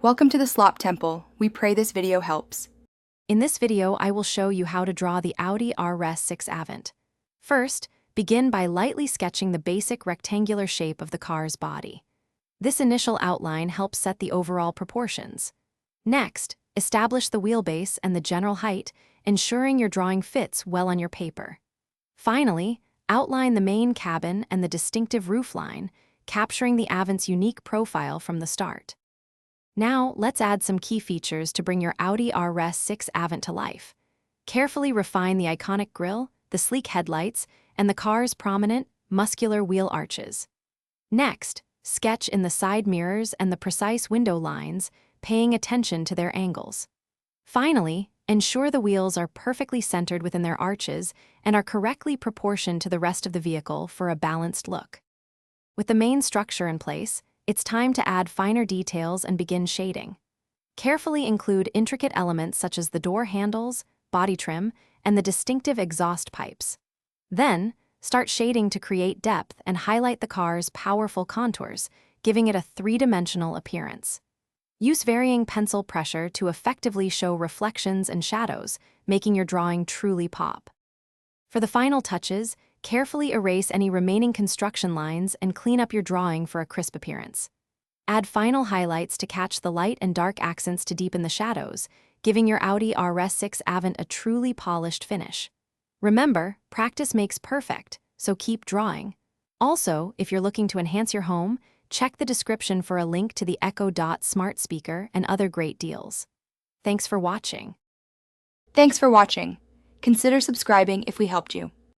Welcome to the Slop Temple. We pray this video helps. In this video, I will show you how to draw the Audi RS6 Avant. First, begin by lightly sketching the basic rectangular shape of the car's body. This initial outline helps set the overall proportions. Next, establish the wheelbase and the general height, ensuring your drawing fits well on your paper. Finally, outline the main cabin and the distinctive roofline, capturing the Avant's unique profile from the start. Now, let's add some key features to bring your Audi RS6 Avant to life. Carefully refine the iconic grille, the sleek headlights, and the car's prominent, muscular wheel arches. Next, sketch in the side mirrors and the precise window lines, paying attention to their angles. Finally, ensure the wheels are perfectly centered within their arches and are correctly proportioned to the rest of the vehicle for a balanced look. With the main structure in place, it's time to add finer details and begin shading. Carefully include intricate elements such as the door handles, body trim, and the distinctive exhaust pipes. Then, start shading to create depth and highlight the car's powerful contours, giving it a three-dimensional appearance. Use varying pencil pressure to effectively show reflections and shadows, making your drawing truly pop. For the final touches, carefully erase any remaining construction lines and clean up your drawing for a crisp appearance. Add final highlights to catch the light and dark accents to deepen the shadows, giving your Audi RS6 Avant a truly polished finish. Remember, practice makes perfect, so keep drawing. Also, if you're looking to enhance your home, check the description for a link to the Echo Dot smart speaker and other great deals. Thanks for watching. Thanks for watching. Consider subscribing if we helped you.